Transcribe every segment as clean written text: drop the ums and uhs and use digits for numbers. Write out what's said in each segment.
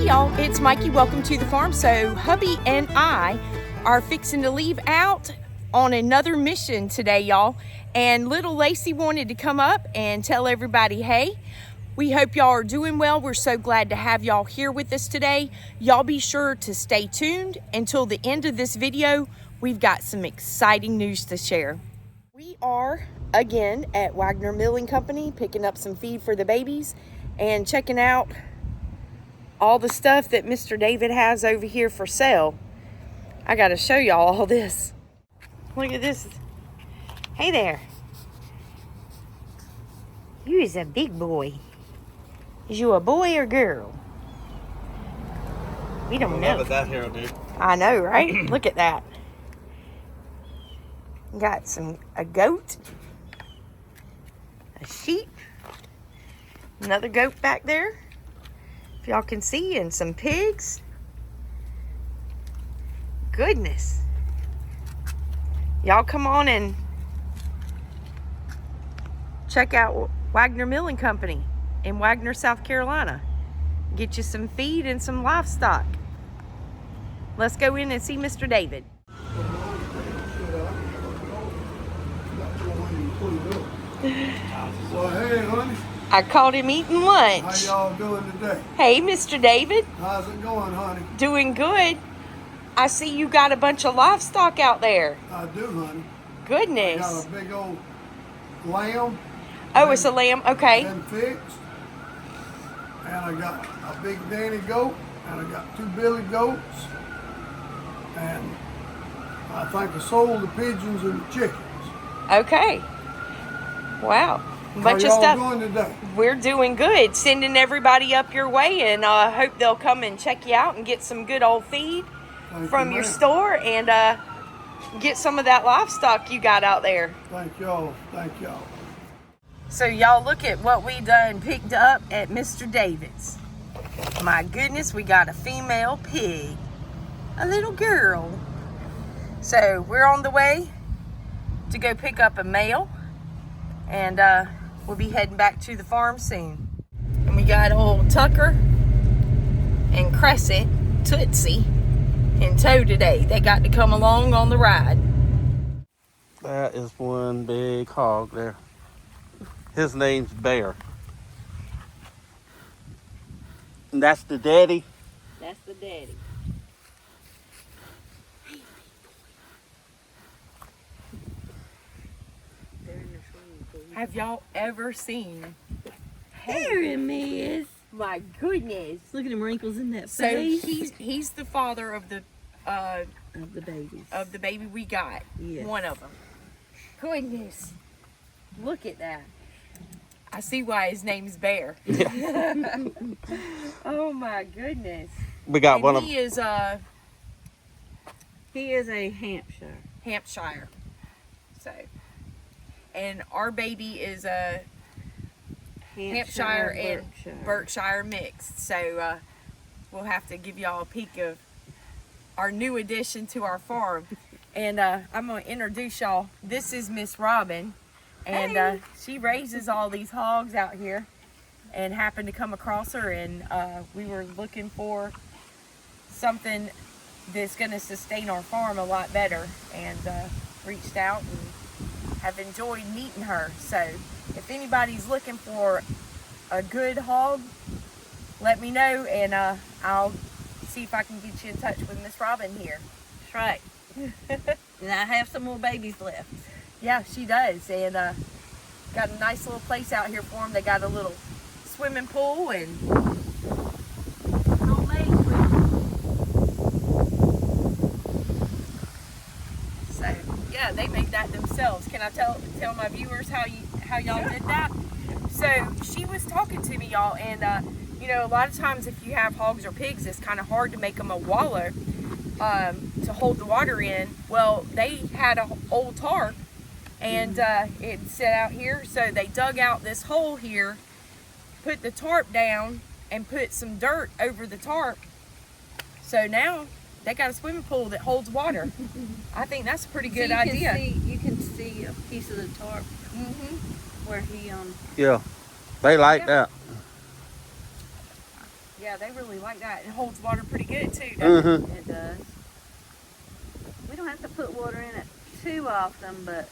y'all, it's Mikey. Welcome to the farm. So hubby and I are fixing to leave out on another mission today, y'all. And little Lacey wanted to come up and tell everybody, hey, we hope y'all are doing well. We're so glad to have y'all here with us today. Y'all be sure to stay tuned until the end of this video. We've got some exciting news to share. We are again at Wagner Milling Company picking up some feed for the babies and checking out all the stuff that Mr. David has over here for sale. I gotta show y'all all this. Look at this. Hey there. You is a big boy. Is you a boy or girl? We don't know. That hair, dude. I know, right? Look at that. Got a goat, a sheep, another goat back there, if y'all can see, and some pigs. Goodness. Y'all come on and check out Wagner Milling Company in Wagner, South Carolina. Get you some feed and some livestock. Let's go in and see Mr. David. Well, hey, honey. I caught him eating lunch. How y'all doing today? Hey, Mr. David. How's it going, honey? Doing good. I see you got a bunch of livestock out there. I do, honey. Goodness. I got a big old lamb. Oh, it's a lamb. Okay. Been fixed. And I got a big Danny goat. And I got 2 billy goats. And I think I sold the pigeons and the chickens. Okay. Wow. Bunch of How stuff. y'all doing today? We're doing good. Sending everybody up your way, and hope they'll come and check you out and get some good old feed from your store and get some of that livestock you got out there. Thank y'all. Thank y'all. So y'all look at what we done picked up at Mr. David's. My goodness, we got a female pig, a little girl. So we're on the way to go pick up a male, and we'll be heading back to the farm soon. And we got old Tucker and Crescent, Tootsie, in tow today. They got to come along on the ride. That is one big hog there. His name's Bear. And that's the daddy. That's the daddy. Have y'all ever seen? There him is. My goodness. Look at them wrinkles in that So face. he's the father of the Of the babies. baby we got. Yes. One of them. Goodness. Look at that. I see why his name's Bear. Oh my goodness. We got And one of he is a Hampshire. Hampshire. So, and our baby is a Hampshire and Berkshire mixed. So we'll have to give y'all a peek of our new addition to our farm. And I'm going to introduce y'all. This is Miss Robin. And she raises all these hogs out here, and happened to come across her, and we were looking for something that's going to sustain our farm a lot better, and reached out and have enjoyed meeting her. So if anybody's looking for a good hog, let me know, and I'll see if I can get you in touch with Miss Robin here. That's right. And I have some more babies left. Yeah, she does, and got a nice little place out here for them. They got a little swimming pool and homemade So yeah, they made that themselves. Can I tell my viewers how y'all did that? So she was talking to me, y'all, and you know, a lot of times if you have hogs or pigs, it's kind of hard to make them a wallow to hold the water in. Well, they had an old tarp, and it set out here, so they dug out this hole here, put the tarp down, and put some dirt over the tarp. So now they got a swimming pool that holds water. I think that's a pretty good idea. You can see a piece of the tarp where he Yeah, they like that. Yeah, they really like that. It holds water pretty good too, doesn't it? It does. We don't have to put water in it too often, but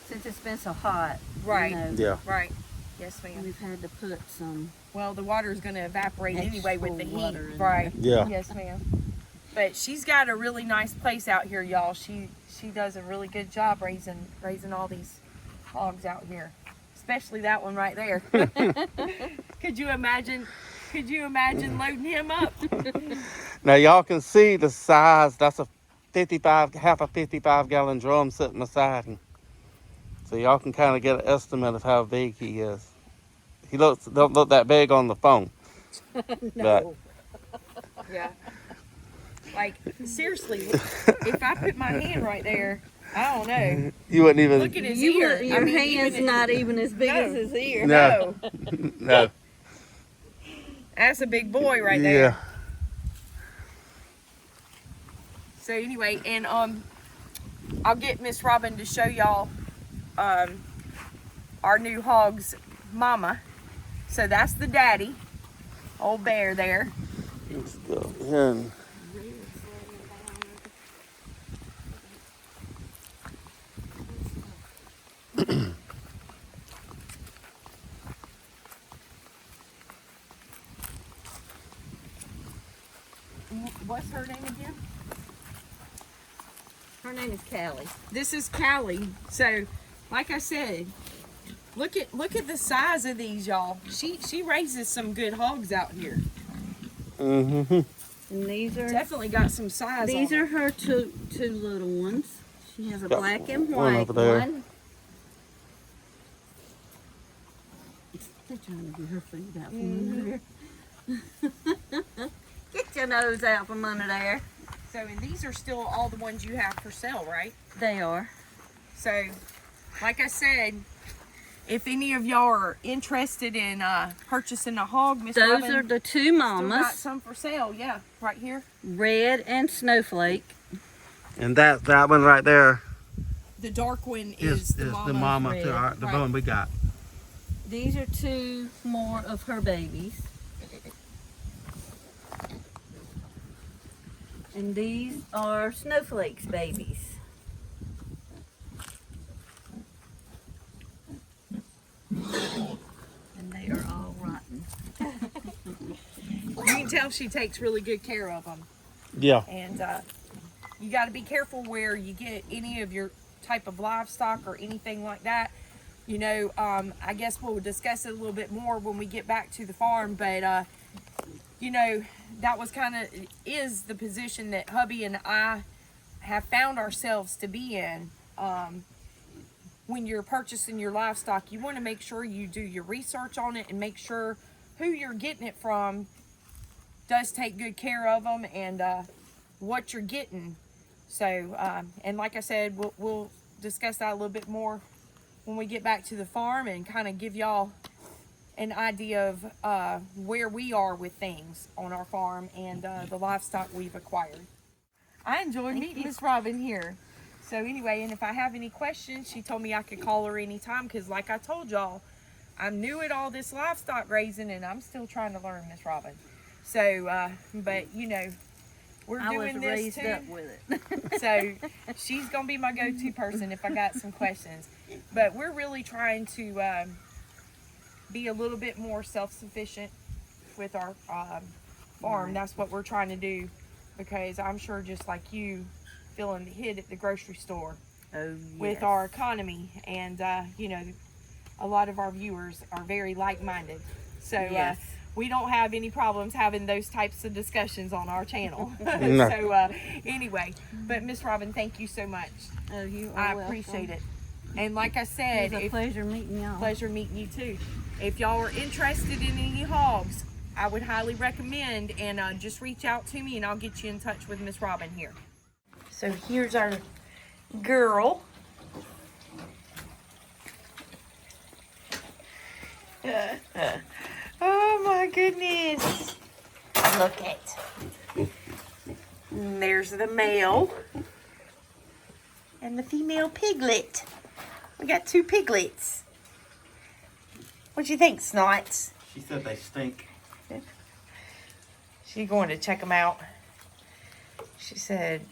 since it's been so hot, Right. you know, Yeah. Right. Yes, ma'am. we've had to put some. Well, the water is going to evaporate anyway with the Extra heat. water in Right. Yeah. Yes, ma'am. But she's got a really nice place out here, y'all. She does a really good job raising all these hogs out here, especially that one right there. Could you imagine loading him up? Now y'all can see the size. That's half a 55-gallon drum sitting aside. And so y'all can kind of get an estimate of how big he is. He don't look that big on the phone. No. Yeah. Like, seriously, if I put my hand right there, I don't know. You wouldn't even. Look at his You ear. would- your hand's not even as big as his ear. No. No. That's a big boy right Yeah. there. So anyway, and I'll get Miss Robin to show y'all our new hog's mama. So that's the daddy, old bear there. Let's go in. What's her name again? Her name is Callie. This is Callie. So, like I said, look at the size of these, y'all. She raises some good hogs out here. Mm-hmm. And these are Definitely got some size. these on are them. her two little ones. She has a Got black and one white over there. one. They're trying to get her food out from under there. Get your nose out from under there. So, and these are still all the ones you have for sale, right? They are. So, like I said, if any of y'all are interested in purchasing a hog, Miss Those Robin are the two still got mamas, some for sale. Yeah, right here. Red and Snowflake. And that one right there The dark one is is the mama. red. to the Right. one we got. These are two more of her babies. And these are Snowflake's babies. And they are all rotten. You can tell she takes really good care of them. Yeah. And you got to be careful where you get any of your type of livestock or anything like that. You know, I guess we'll discuss it a little bit more when we get back to the farm. But, you know, that was is the position that hubby and I have found ourselves to be in. When you're purchasing your livestock, you want to make sure you do your research on it and make sure who you're getting it from does take good care of them and what you're getting. So, and like I said, we'll discuss that a little bit more when we get back to the farm and kind of give y'all an idea of where we are with things on our farm and the livestock we've acquired. I enjoyed meeting Miss Robin here. So anyway, and if I have any questions, she told me I could call her anytime because like I told y'all, I'm new at all this livestock raising and I'm still trying to learn, Miss Robin. So, but you know, we're I doing was this raised too. up with it. So she's gonna be my go-to person if I got some questions. But we're really trying to be a little bit more self-sufficient with our farm. That's what we're trying to do because I'm sure just like you, feeling the hit at the grocery store with our economy, and you know, a lot of our viewers are very like-minded. So we don't have any problems having those types of discussions on our channel. No. So anyway, but Miss Robin, thank you so much. Oh, you are I welcome. appreciate it. And like I said, It was a pleasure meeting y'all. pleasure meeting you too. If y'all are interested in any hogs, I would highly recommend, and just reach out to me and I'll get you in touch with Miss Robin here. So here's our girl. Oh my goodness. Look at. And there's the male. And the female piglet. We got two piglets. What do you think, Snots? She said they stink. She's going to check them out. She said,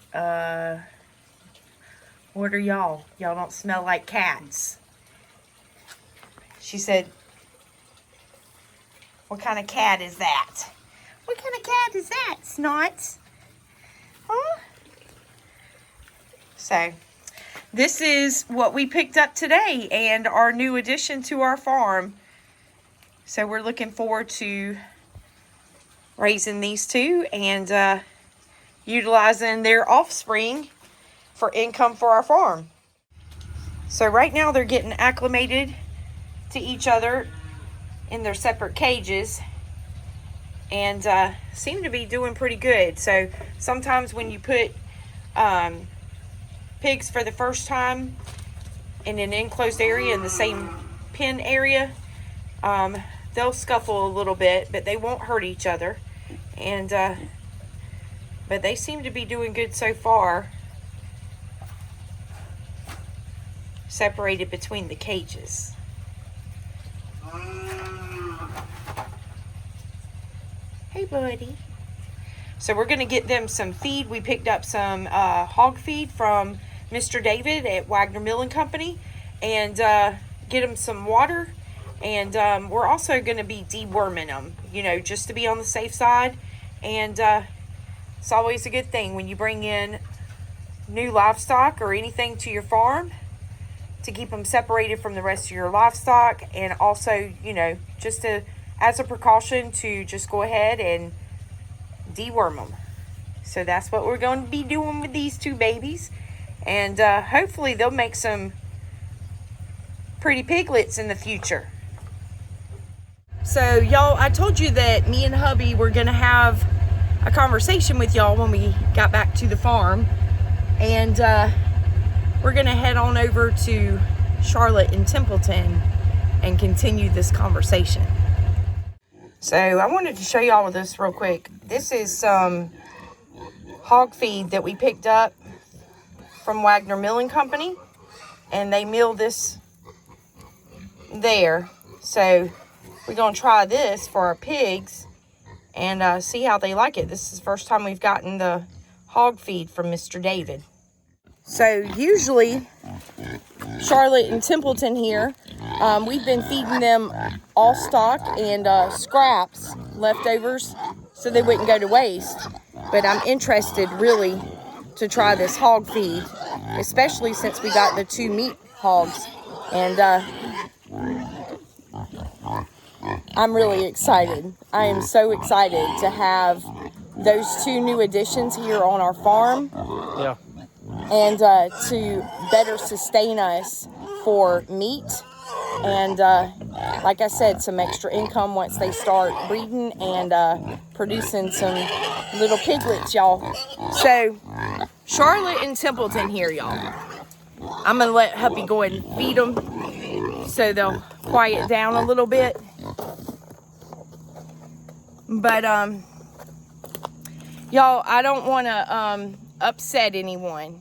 what are y'all? Y'all don't smell like cats. She said, what kind of cat is that? What kind of cat is that, Snots? Huh? So, this is what we picked up today and our new addition to our farm. So, we're looking forward to raising these two and utilizing their offspring for income for our farm. So right now they're getting acclimated to each other in their separate cages and seem to be doing pretty good. So sometimes when you put pigs for the first time in an enclosed area in the same pen area, they'll scuffle a little bit, but they won't hurt each other. And but they seem to be doing good so far, separated between the cages. Hey, buddy. So we're going to get them some feed. We picked up some hog feed from Mr. David at Wagner Milling Company and get them some water. And we're also going to be deworming them, you know, just to be on the safe side. And it's always a good thing when you bring in new livestock or anything to your farm to keep them separated from the rest of your livestock, and also, you know, just to, as a precaution, to just go ahead and deworm them. So that's what we're going to be doing with these two babies, and hopefully they'll make some pretty piglets in the future. So y'all, I told you that me and hubby were gonna have a conversation with y'all when we got back to the farm, and we're gonna head on over to Charlotte and Templeton and continue this conversation. So I wanted to show y'all this real quick. This is some hog feed that we picked up from Wagner Milling Company, and they mill this there. So we're gonna try this for our pigs and see how they like it. This is the first time we've gotten the hog feed from Mr. David. So usually Charlotte and Templeton here, we've been feeding them all stock and scraps, leftovers, so they wouldn't go to waste. But I'm interested really to try this hog feed, especially since we got the two meat hogs. And I'm really excited. I am so excited to have those two new additions here on our farm. Yeah. And to better sustain us for meat. And like I said, some extra income once they start breeding and producing some little piglets, y'all. So, Charlotte and Templeton here, y'all. I'm going to let Hubby go ahead and feed them so they'll quiet down a little bit. But, y'all, I don't want to upset anyone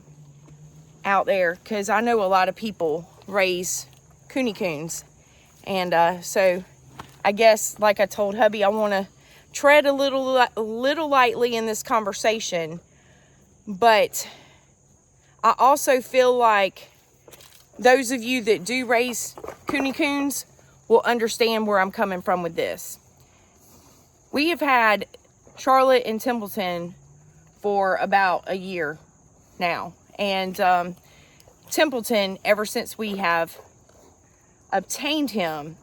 out there, because I know a lot of people raise coons. And so I guess, like I told Hubby, I want to tread a little lightly in this conversation. But I also feel like those of you that do raise coons will understand where I'm coming from with this. We have had Charlotte and Templeton for about a year now. And Templeton, ever since we have obtained him,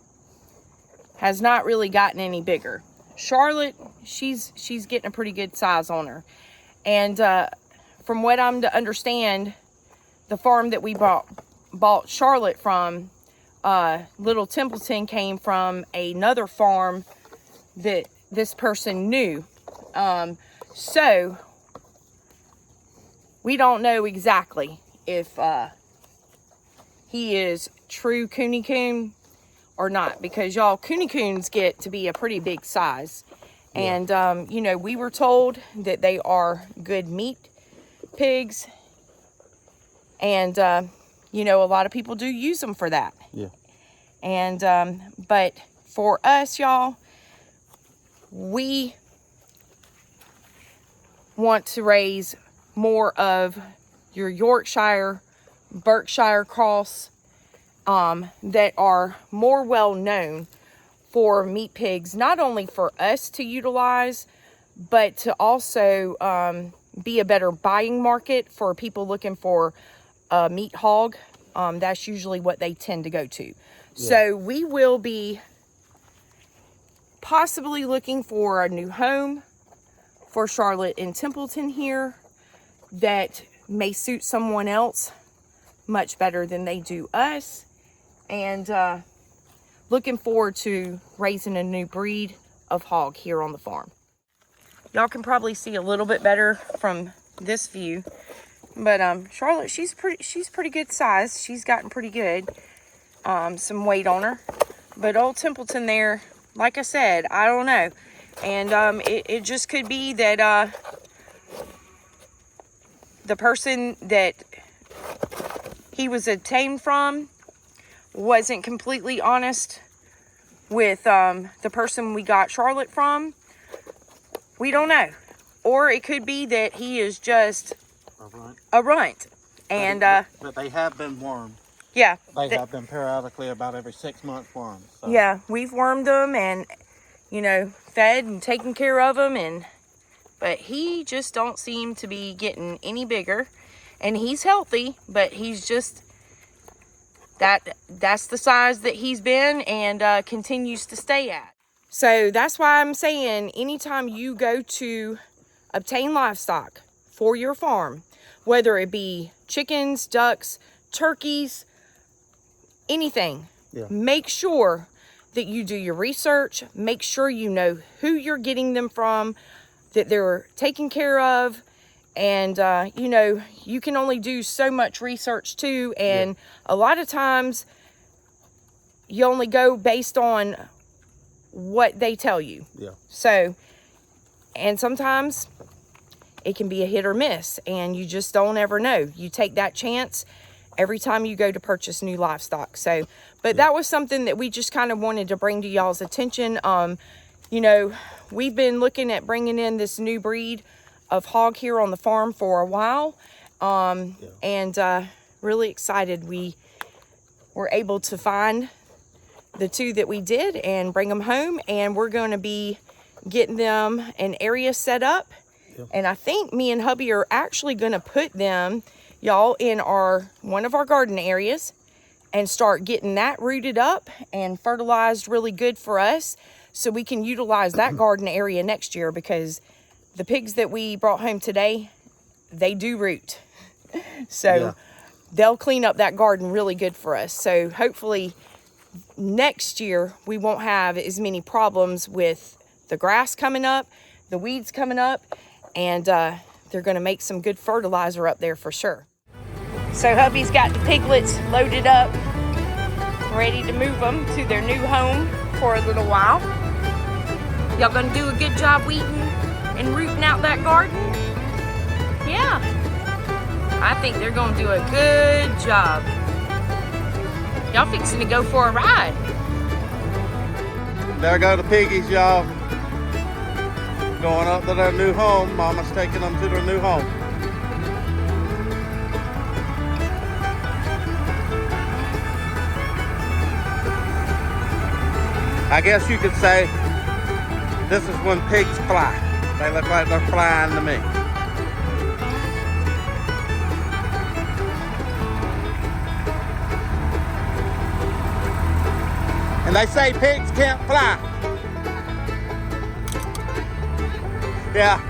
has not really gotten any bigger. Charlotte, she's getting a pretty good size on her. And from what I'm to understand, the farm that we bought Charlotte from, little Templeton came from another farm that this person knew. So we don't know exactly if he is true coon or not, because y'all, coons get to be a pretty big size. And you know, we were told that they are good meat pigs, and you know, a lot of people do use them for that. Yeah. And but for us, y'all, we want to raise more of your Yorkshire, Berkshire cross that are more well known for meat pigs, not only for us to utilize, but to also be a better buying market for people looking for a meat hog. That's usually what they tend to go to. Yeah. So we will be possibly looking for a new home for Charlotte and Templeton here that may suit someone else much better than they do us. And looking forward to raising a new breed of hog here on the farm. Y'all can probably see a little bit better from this view, but Charlotte, she's pretty good size. She's gotten pretty good, some weight on her. But old Templeton there, like I said, I don't know, and it just could be that the person that he was obtained from wasn't completely honest with the person we got Charlotte from. We don't know. Or it could be that he is just a runt. And but they have been wormed. Yeah. They have been periodically about every 6 months wormed. So. Yeah, we've wormed them and, you know, fed and taken care of them, but he just don't seem to be getting any bigger. And he's healthy, but he's just that's the size that he's been and continues to stay at. So that's why I'm saying anytime you go to obtain livestock for your farm, whether it be chickens, ducks, turkeys, anything, make sure that you do your research. Make sure you know who you're getting them from, that they're taken care of. And, you know, you can only do so much research too. And a lot of times you only go based on what they tell you. Yeah. So, and sometimes it can be a hit or miss and you just don't ever know. You take that chance every time you go to purchase new livestock. So, but that was something that we just kind of wanted to bring to y'all's attention. You know, we've been looking at bringing in this new breed of hog here on the farm for a while. And really excited we were able to find the two that we did and bring them home, and we're going to be getting them an area set up. And I think me and hubby are actually going to put them, y'all, in one of our garden areas and start getting that rooted up and fertilized really good for us, so we can utilize that garden area next year, because the pigs that we brought home today, they do root. So they'll clean up that garden really good for us. So hopefully next year we won't have as many problems with the grass coming up, the weeds coming up, and they're going to make some good fertilizer up there for sure. So hubby's got the piglets loaded up, ready to move them to their new home for a little while. Y'all gonna do a good job weeding and rooting out that garden? Yeah, I think they're gonna do a good job. Y'all fixing to go for a ride. There go the piggies, y'all. Going up to their new home. Mama's taking them to their new home. I guess you could say this is when pigs fly. They look like they're flying to me. And they say pigs can't fly. Yeah.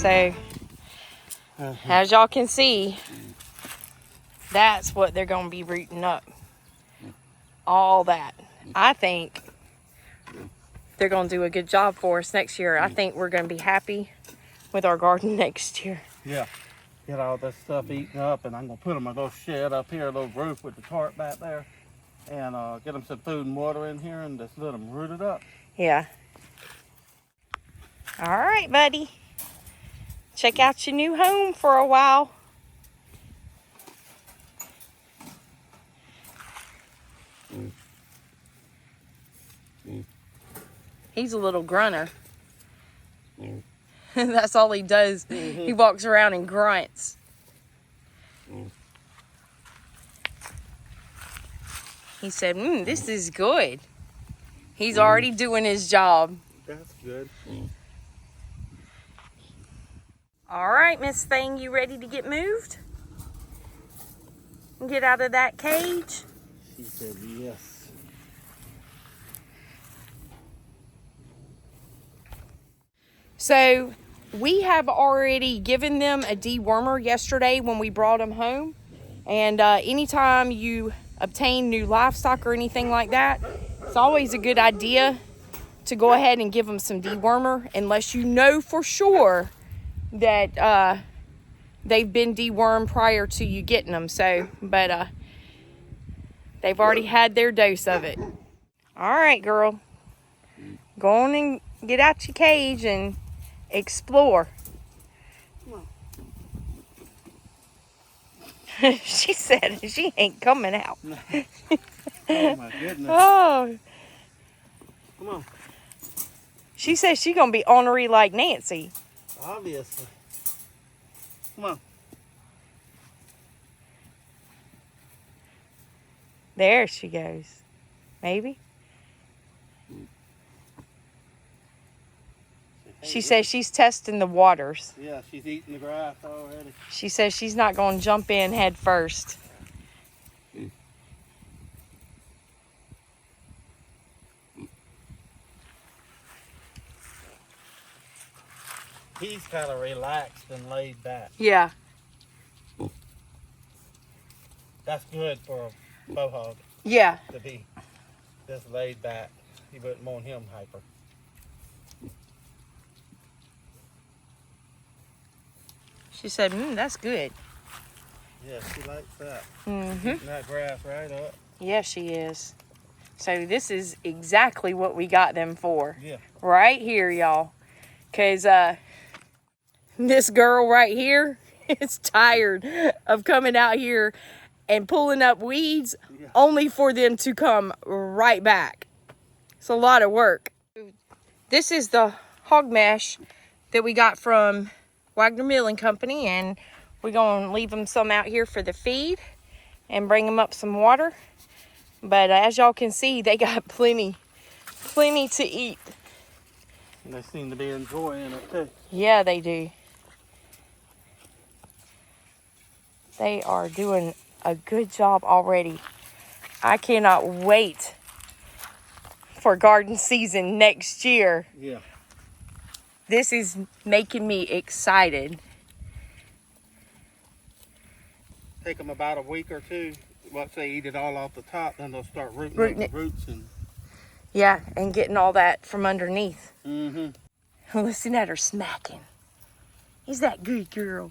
So, as y'all can see, that's what they're going to be rooting up. all that. I think they're going to do a good job for us next year. I think we're going to be happy with our garden next year. Yeah. Get all this stuff eaten up, and I'm going to put them in a little shed up here, a little roof with the tarp back there, and get them some food and water in here and just let them root it up. Yeah. All right, buddy. Check out your new home for a while. He's a little grunter. That's all he does. He walks around and grunts. He said, this is good. He's already doing his job. That's good. All right, Miss Thing, you ready to get moved? Get out of that cage? She said yes. So we have already given them a dewormer yesterday when we brought them home. And anytime you obtain new livestock or anything like that, it's always a good idea to go ahead and give them some dewormer, unless you know for sure that they've been dewormed prior to you getting them. So, but they've already had their dose of it. All right, girl. Go on and get out your cage and explore. She said she ain't coming out. Oh my goodness. Oh. Come on. She says she's gonna be ornery like Nancy. Obviously. Come on. There she goes. Maybe. She says she's testing the waters. Yeah, she's eating the grass already. She says she's not going to jump in head first. He's kind of relaxed and laid back. Yeah. That's good for a bow hog Yeah. to be just laid back. You wouldn't want him hyper. She said, that's good. Yeah, she likes that. Mm-hmm. Eating that grass right up. Yeah, she is. So this is exactly what we got them for. Yeah. Right here, y'all. Because this girl right here is tired of coming out here and pulling up weeds only for them to come right back. It's a lot of work. This is the hog mash that we got from Wagner Milling Company, and we're going to leave them some out here for the feed and bring them up some water. But as y'all can see, they got plenty to eat. And they seem to be enjoying it too. Yeah, they do. They are doing a good job already. I cannot wait for garden season next year. Yeah. This is making me excited. Take them about a week or two. Once they eat it all off the top, then they'll start rooting up it. the roots. And Yeah, and getting all that from underneath. mm-hmm. Listen at her smacking. Is that good, girl?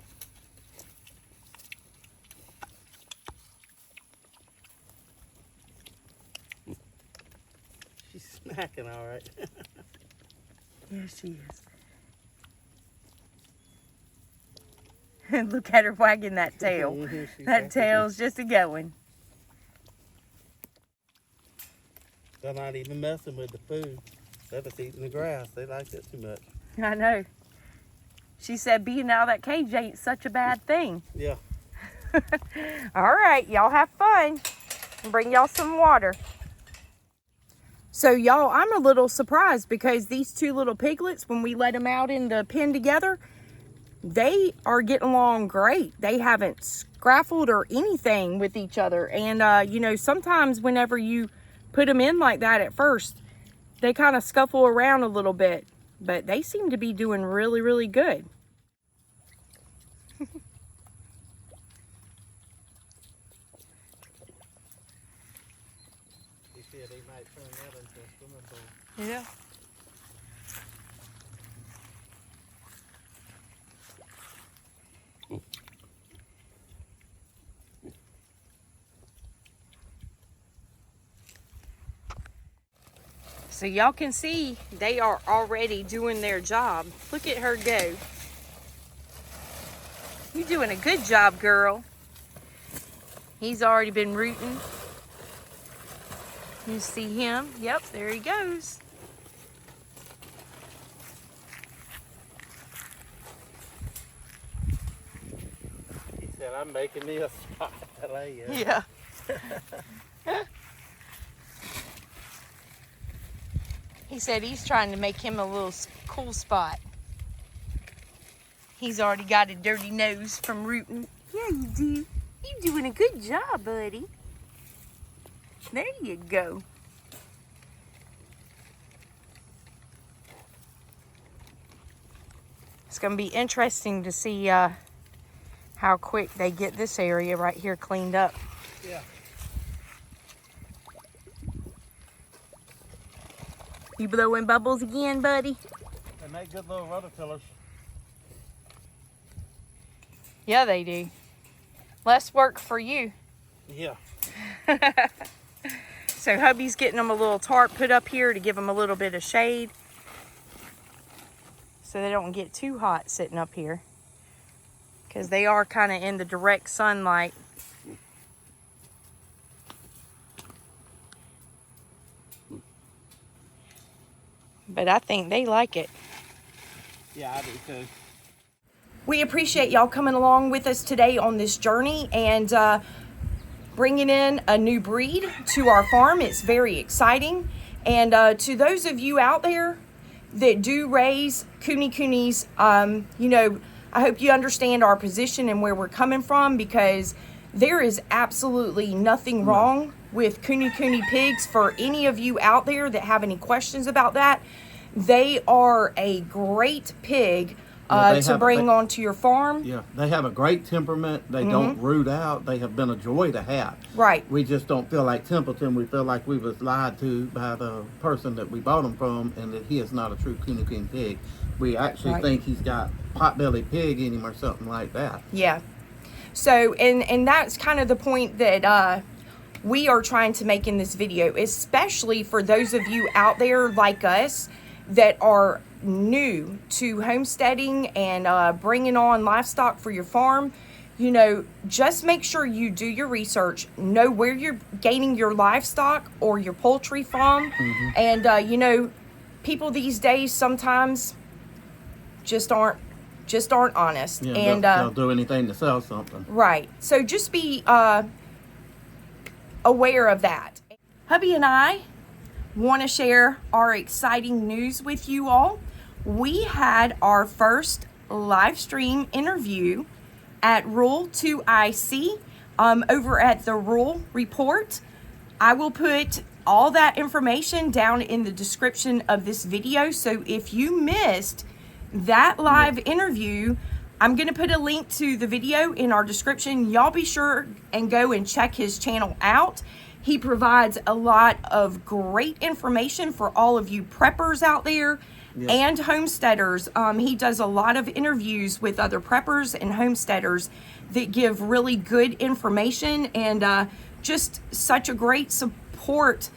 She's smacking all right. Yeah, she is. Look at her wagging that tail. That tail's just a-going. They're not even messing with the food. They're just eating the grass. They like it too much. I know. She said being out of that cage ain't such a bad thing. Yeah. All right, y'all have fun. And bring y'all some water. So y'all, I'm a little surprised because these two little piglets, when we let them out in the pen together, they are getting along great. They haven't scraffled or anything with each other. And, you know, sometimes whenever you put them in like that at first, they kind of scuffle around a little bit. But they seem to be doing really, really good. Yeah, they might turn that into a swimming pool. Yeah. So y'all can see they are already doing their job. Look at her go. You're doing a good job, girl. He's already been rooting. You see him? Yep, there he goes. He said, I'm making me a spot to lay in. Yeah. He said he's trying to make him a little cool spot. He's already got a dirty nose from rooting. Yeah, you do. You're doing a good job, buddy. There you go. It's going to be interesting to see how quick they get this area right here cleaned up. Yeah. You blowing bubbles again, buddy? They make good little rototillers. Yeah, they do. Less work for you. Yeah. So hubby's getting them a little tarp put up here to give them a little bit of shade, so they don't get too hot sitting up here, because they are kind of in the direct sunlight. But I think they like it. Yeah, I do too. We appreciate y'all coming along with us today on this journey and bringing in a new breed to our farm. It's very exciting. And to those of you out there that do raise coonies, you know, I hope you understand our position and where we're coming from, because there is absolutely nothing wrong with cooney pigs. For any of you out there that have any questions about that, they are a great pig to bring onto your farm. Yeah, they have a great temperament. They don't root out. They have been a joy to have. Right. We just don't feel like Templeton. We feel like we was lied to by the person that we bought him from, and that he is not a true cooney pig. We actually think he's got pot-bellied pig in him or something like that. Yeah. So, and that's kind of the point that we are trying to make in this video, especially for those of you out there like us that are new to homesteading and bringing on livestock for your farm. You know, just make sure you do your research, know where you're gaining your livestock or your poultry from. And you know, people these days sometimes just aren't honest. Yeah, and they'll do anything to sell something. Right. So just be aware of that. Hubby and I want to share our exciting news with you all. We had our first live stream interview at Rural 2IC over at the Rural Report. I will put all that information down in the description of this video. So if you missed that live interview, I'm going to put a link to the video in our description. Y'all be sure and go and check his channel out. He provides a lot of great information for all of you preppers out there and homesteaders. He does a lot of interviews with other preppers and homesteaders that give really good information and just such a great support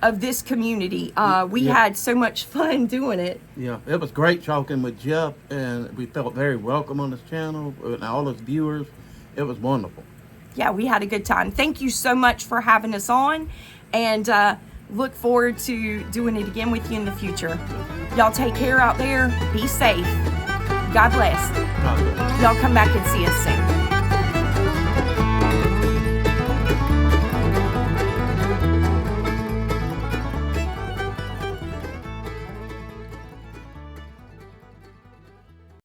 of this community. We had so much fun doing it. Yeah, it was great talking with Jeff, and we felt very welcome on this channel and all his viewers. It was wonderful. Yeah, we had a good time. Thank you so much for having us on, and look forward to doing it again with you in the future. Y'all take care out there. Be safe. God bless. God bless. Y'all come back and see us soon.